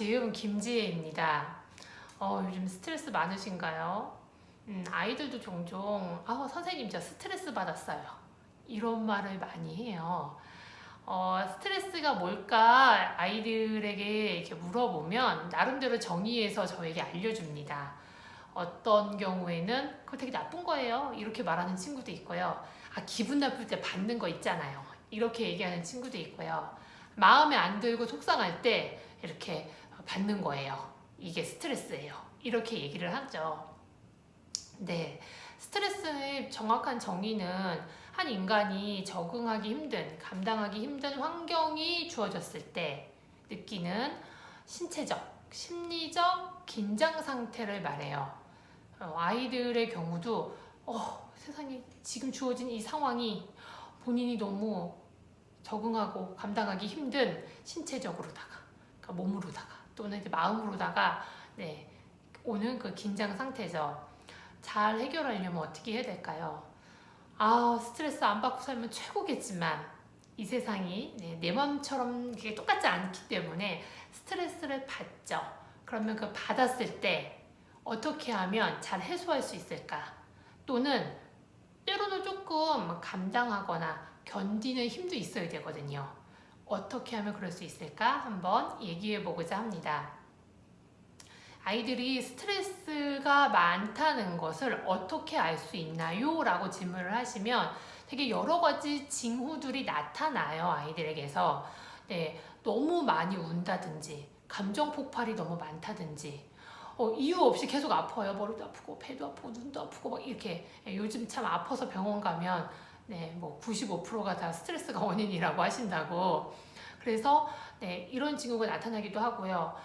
지음 김지혜입니다. 요즘 스트레스 많으신가요? 아이들도 종종 선생님 저 스트레스 받았어요. 이런 말을 많이 해요. 스트레스가 뭘까 아이들에게 이렇게 물어보면 나름대로 정의해서 저에게 알려줍니다. 어떤 경우에는 그거 되게 나쁜 거예요. 이렇게 말하는 친구도 있고요. 기분 나쁠 때 받는 거 있잖아요. 이렇게 얘기하는 친구도 있고요. 마음에 안 들고 속상할 때 이렇게 받는 거예요. 이게 스트레스예요. 이렇게 얘기를 하죠. 네, 스트레스의 정확한 정의는 한 인간이 적응하기 힘든, 감당하기 힘든 환경이 주어졌을 때 느끼는 신체적, 심리적 긴장 상태를 말해요. 아이들의 경우도 세상에 지금 주어진 이 상황이 본인이 너무 적응하고 감당하기 힘든 신체적으로다가, 그러니까 몸으로다가 또는 이제 마음으로다가 오는 그 긴장 상태죠. 잘 해결하려면 어떻게 해야 될까요? 스트레스 안 받고 살면 최고겠지만 이 세상이 내 마음처럼 똑같지 않기 때문에 스트레스를 받죠. 그러면 그 받았을 때 어떻게 하면 잘 해소할 수 있을까? 또는 때로는 조금 감당하거나 견디는 힘도 있어야 되거든요. 어떻게 하면 그럴 수 있을까? 한번 얘기해 보고자 합니다. 아이들이 스트레스가 많다는 것을 어떻게 알 수 있나요? 라고 질문을 하시면 되게 여러 가지 징후들이 나타나요. 아이들에게서. 너무 많이 운다든지 감정 폭발이 너무 많다든지 이유 없이 계속 아파요. 머리도 아프고 배도 아프고 눈도 아프고 막 이렇게. 요즘 참 아파서 병원 가면 95%가 다 스트레스가 원인이라고 하신다고. 그래서 이런 징후가 나타나기도 하고요.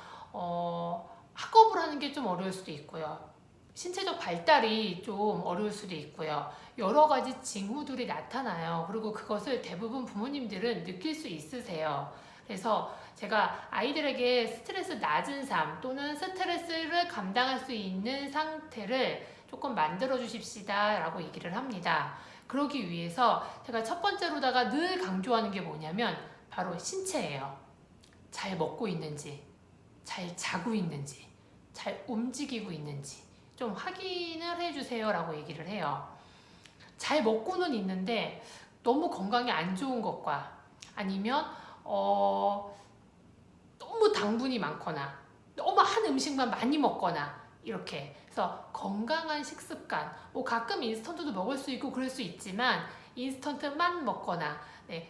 학업을 하는 게 좀 어려울 수도 있고요. 신체적 발달이 좀 어려울 수도 있고요. 여러 가지 징후들이 나타나요. 그리고 그것을 대부분 부모님들은 느낄 수 있으세요. 그래서 제가 아이들에게 스트레스 낮은 삶 또는 스트레스를 감당할 수 있는 상태를 조금 만들어 주십시다 라고 얘기를 합니다. 그러기 위해서 제가 첫 번째로다가 늘 강조하는 게 뭐냐면 바로 신체예요. 잘 먹고 있는지, 잘 자고 있는지, 잘 움직이고 있는지 좀 확인을 해주세요 라고 얘기를 해요. 잘 먹고는 있는데 너무 건강에 안 좋은 것과 아니면 너무 당분이 많거나 너무 한 음식만 많이 먹거나 이렇게. 그래서 건강한 식습관, 가끔 인스턴트도 먹을 수 있고 그럴 수 있지만 인스턴트만 먹거나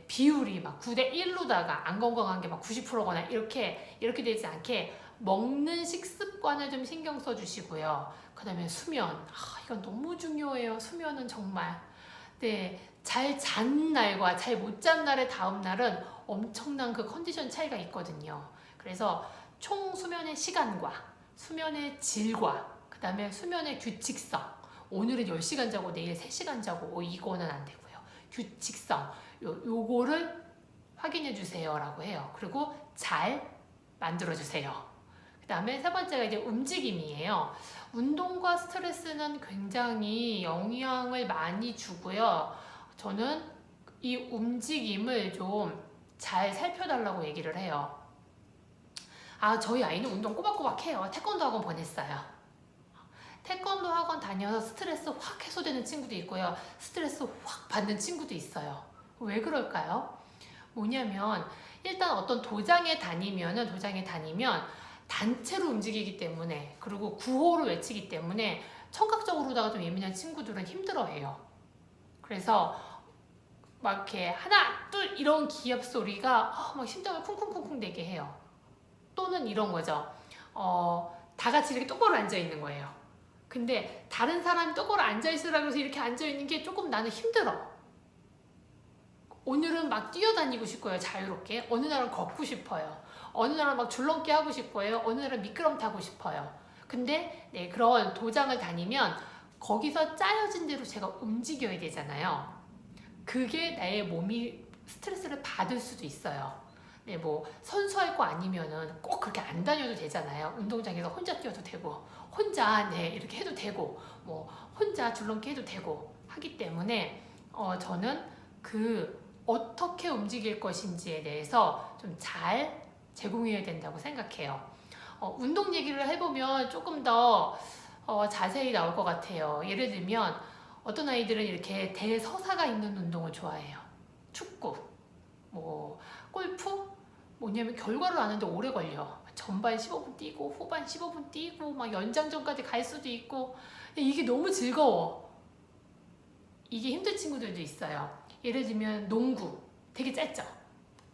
비율이 막 9대1로다가 안 건강한 게 막 90%거나 이렇게 되지 않게 먹는 식습관을 좀 신경 써주시고요. 그 다음에 수면, 이건 너무 중요해요. 수면은 정말 잘 잔 날과 잘 못 잔 날의 다음 날은 엄청난 그 컨디션 차이가 있거든요. 그래서 총 수면의 시간과 수면의 질과 그 다음에 수면의 규칙성, 오늘은 10시간 자고 내일 3시간 자고 이거는 안 되고요. 규칙성, 요거를 확인해 주세요 라고 해요. 그리고 잘 만들어 주세요. 그 다음에 세 번째가 이제 움직임이에요. 운동과 스트레스는 굉장히 영향을 많이 주고요. 저는 이 움직임을 좀 잘 살펴달라고 얘기를 해요. 저희 아이는 운동 꼬박꼬박 해요. 태권도 학원 보냈어요. 태권도 학원 다녀서 스트레스 확 해소되는 친구도 있고요. 스트레스 확 받는 친구도 있어요. 왜 그럴까요? 뭐냐면 일단 어떤 도장에 다니면 단체로 움직이기 때문에, 그리고 구호를 외치기 때문에 청각적으로다가 좀 예민한 친구들은 힘들어해요. 그래서 막 이렇게 하나 둘 이런 기합 소리가 막 심장을 쿵쿵쿵쿵 대게 해요. 또는 이런 거죠. 다 같이 이렇게 똑바로 앉아 있는 거예요. 근데 다른 사람이 똑바로 앉아 있으라고 해서 이렇게 앉아 있는 게 조금 나는 힘들어. 오늘은 막 뛰어다니고 싶고요. 자유롭게. 어느 날은 걷고 싶어요. 어느 날은 막 줄넘기 하고 싶고요. 어느 날은 미끄럼 타고 싶어요. 근데 그런 도장을 다니면 거기서 짜여진 대로 제가 움직여야 되잖아요. 그게 나의 몸이 스트레스를 받을 수도 있어요. 선수할 거 아니면은 꼭 그렇게 안 다녀도 되잖아요. 운동장에서 혼자 뛰어도 되고, 혼자 이렇게 해도 되고, 혼자 줄넘기 해도 되고 하기 때문에 저는 어떻게 움직일 것인지에 대해서 좀 잘 제공해야 된다고 생각해요. 운동 얘기를 해보면 조금 더 자세히 나올 것 같아요. 예를 들면 어떤 아이들은 이렇게 대서사가 있는 운동을 좋아해요. 축구, 뭐 골프, 뭐냐면 결과를 아는데 오래 걸려. 전반 15분 뛰고 후반 15분 뛰고 막 연장전까지 갈 수도 있고 이게 너무 즐거워. 이게 힘든 친구들도 있어요. 예를 들면 농구 되게 짧죠.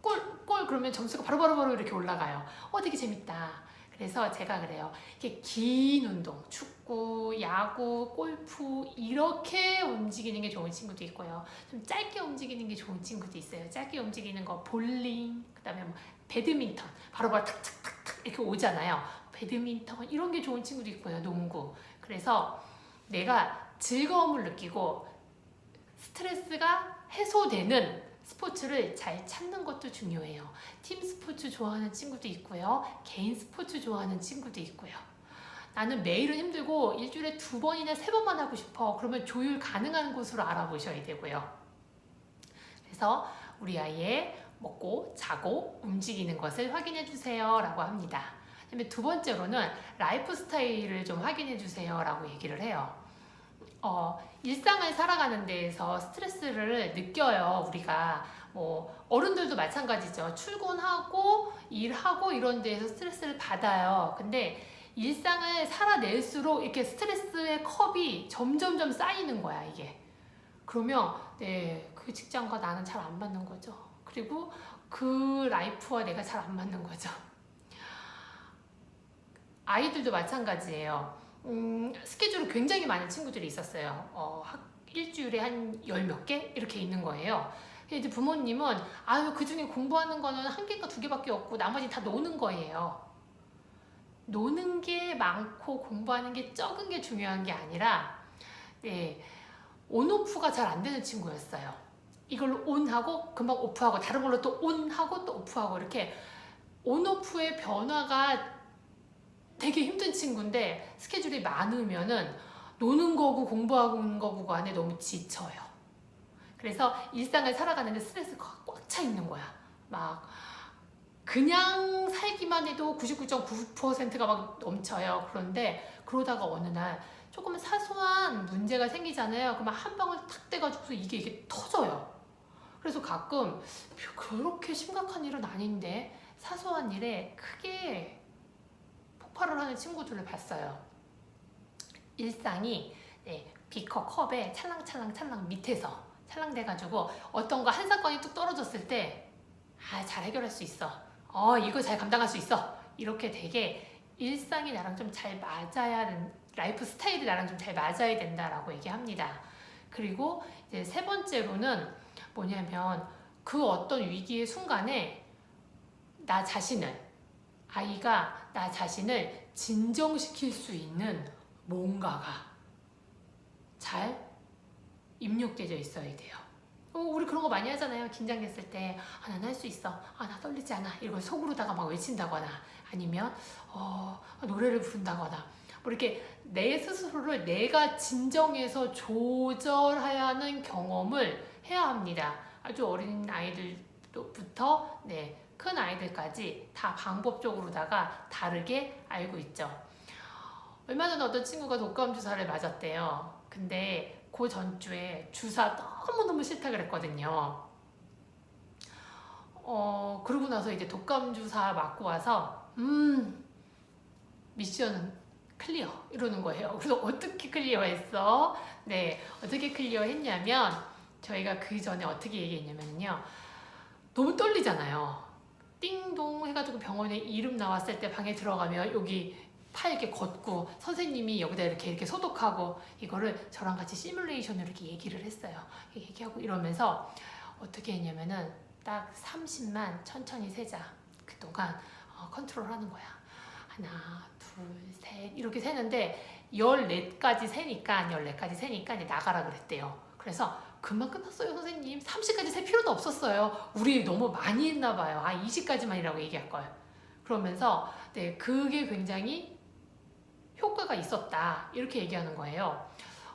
골 그러면 점수가 바로 이렇게 올라가요. 되게 재밌다. 그래서 제가 그래요. 이렇게 긴 운동, 축구, 야구, 골프 이렇게 움직이는 게 좋은 친구도 있고요. 좀 짧게 움직이는 게 좋은 친구도 있어요. 짧게 움직이는 거 볼링, 그다음에 뭐 배드민턴 바로바로 탁탁탁탁 이렇게 오잖아요. 배드민턴 이런 게 좋은 친구도 있고요. 농구. 그래서 내가 즐거움을 느끼고 스트레스가 해소되는 스포츠를 잘 찾는 것도 중요해요. 팀 스포츠 좋아하는 친구도 있고요. 개인 스포츠 좋아하는 친구도 있고요. 나는 매일은 힘들고 일주일에 2번이나 3번만 하고 싶어. 그러면 조율 가능한 곳으로 알아보셔야 되고요. 그래서 우리 아이의 먹고 자고 움직이는 것을 확인해 주세요 라고 합니다. 그다음에 2번째로는 라이프 스타일을 좀 확인해 주세요 라고 얘기를 해요. 일상을 살아가는 데에서 스트레스를 느껴요. 우리가 뭐 어른들도 마찬가지죠. 출근하고 일하고 이런 데에서 스트레스를 받아요. 근데 일상을 살아낼수록 이렇게 스트레스의 컵이 점점점 쌓이는 거야, 이게. 그러면 그 직장과 나는 잘 안 맞는 거죠. 그리고 그 라이프와 내가 잘 안 맞는 거죠. 아이들도 마찬가지예요. 스케줄이 굉장히 많은 친구들이 있었어요. 일주일에 한 10몇 개? 이렇게 있는 거예요. 이제 부모님은 그 중에 공부하는 거는 1개인가 2개밖에 없고 나머지 다 노는 거예요. 노는 게 많고 공부하는 게 적은 게 중요한 게 아니라 온오프가 잘 안 되는 친구였어요. 이걸로 온하고 금방 오프하고 다른 걸로 또 온하고 또 오프하고 이렇게 온오프의 변화가 되게 힘든 친구인데 스케줄이 많으면은 노는 거고 공부하는 거고 안에 너무 지쳐요. 그래서 일상을 살아가는데 스트레스가 꽉 차 있는 거야. 막 그냥 살기만 해도 99.9%가 막 넘쳐요. 그런데 그러다가 어느 날 조금 사소한 문제가 생기잖아요. 그러면 한 방울 탁 떼가지고 이게 터져요. 그래서 가끔 그렇게 심각한 일은 아닌데 사소한 일에 크게 폭발을 하는 친구들을 봤어요. 일상이 비커 컵에 찰랑찰랑 밑에서 찰랑돼가지고 어떤 거 한 사건이 뚝 떨어졌을 때 잘 해결할 수 있어. 이거 잘 감당할 수 있어. 이렇게 되게 일상이 나랑 좀 잘 맞아야 라이프 스타일이 나랑 좀 잘 맞아야 된다라고 얘기합니다. 그리고 이제 3번째로는 뭐냐면 그 어떤 위기의 순간에 아이가 나 자신을 진정시킬 수 있는 뭔가가 잘 입력되어 있어야 돼요. 우리 그런 거 많이 하잖아요. 긴장됐을 때 난 할 수 있어. 나 떨리지 않아. 이걸 속으로다가 막 외친다거나 아니면 노래를 부른다거나 뭐 이렇게 내 스스로를 내가 진정해서 조절해야 하는 경험을 해야 합니다. 아주 어린 아이들부터 큰 아이들까지 다 방법적으로다가 다르게 알고 있죠. 얼마 전에 어떤 친구가 독감 주사를 맞았대요. 근데 그 전주에 주사 너무너무 싫다 그랬거든요. 그러고 나서 이제 독감 주사 맞고 와서 미션은 클리어 이러는 거예요. 그래서 어떻게 클리어했어? 어떻게 클리어했냐면 저희가 그 전에 어떻게 얘기했냐면요. 너무 떨리잖아요. 띵동 해가지고 병원에 이름 나왔을 때 방에 들어가면 여기 팔 이렇게 걷고 선생님이 여기다 이렇게 소독하고 이거를 저랑 같이 시뮬레이션으로 이렇게 얘기를 했어요. 얘기하고 이러면서 어떻게 했냐면은 딱 30만 천천히 세자. 그동안 컨트롤 하는 거야. 하나, 둘, 셋 이렇게 세는데 14까지 세니까 이제 나가라 그랬대요. 그래서 금방 끝났어요 선생님. 30까지 셀 필요도 없었어요. 우리 너무 많이 했나 봐요. 20까지만이라고 얘기할 걸. 그러면서 그게 굉장히 효과가 있었다 이렇게 얘기하는 거예요.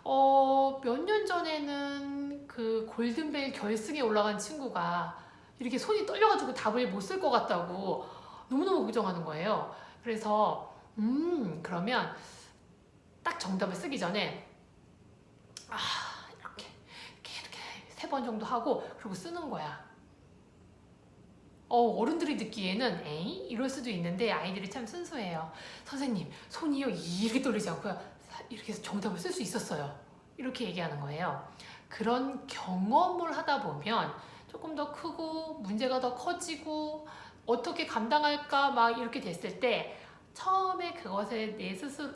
몇 년 전에는 그 골든벨 결승에 올라간 친구가 이렇게 손이 떨려가지고 답을 못 쓸 것 같다고 너무너무 걱정하는 거예요. 그래서 그러면 딱 정답을 쓰기 전에 이렇게 3번 정도 하고 그리고 쓰는 거야. 어른들이 듣기에는 에이? 이럴 수도 있는데 아이들이 참 순수해요. 선생님, 손이요 이렇게 떨리지 않고요. 이렇게 해서 정답을 쓸 수 있었어요. 이렇게 얘기하는 거예요. 그런 경험을 하다 보면 조금 더 크고 문제가 더 커지고 어떻게 감당할까 막 이렇게 됐을 때 처음에 그것을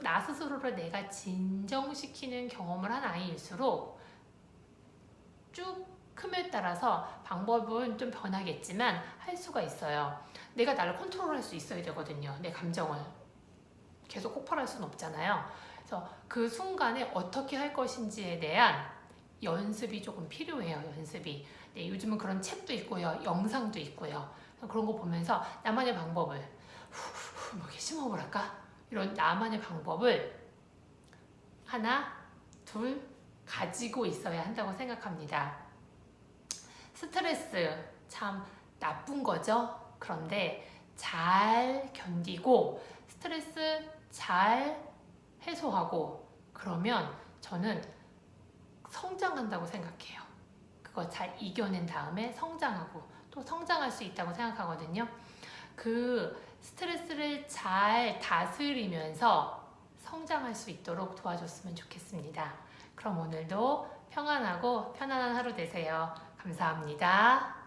나 스스로를 내가 진정시키는 경험을 한 아이일수록 쭉 크에 따라서 방법은 좀 변하겠지만 할 수가 있어요. 내가 나를 컨트롤할 수 있어야 되거든요. 내 감정을 계속 폭발할 수는 없잖아요. 그래서 그 순간에 어떻게 할 것인지에 대한 연습이 조금 필요해요. 연습이. 네, 요즘은 그런 책도 있고요. 영상도 있고요. 그런 거 보면서 나만의 방법을 뭐 이렇게 심호흡을 할까? 이런 나만의 방법을 하나, 둘 가지고 있어야 한다고 생각합니다. 스트레스 참 나쁜 거죠. 그런데 잘 견디고 스트레스 잘 해소하고 그러면 저는 성장한다고 생각해요. 그거 잘 이겨낸 다음에 성장하고 또 성장할 수 있다고 생각하거든요. 그 스트레스를 잘 다스리면서 성장할 수 있도록 도와줬으면 좋겠습니다. 그럼 오늘도 평안하고 편안한 하루 되세요. 감사합니다.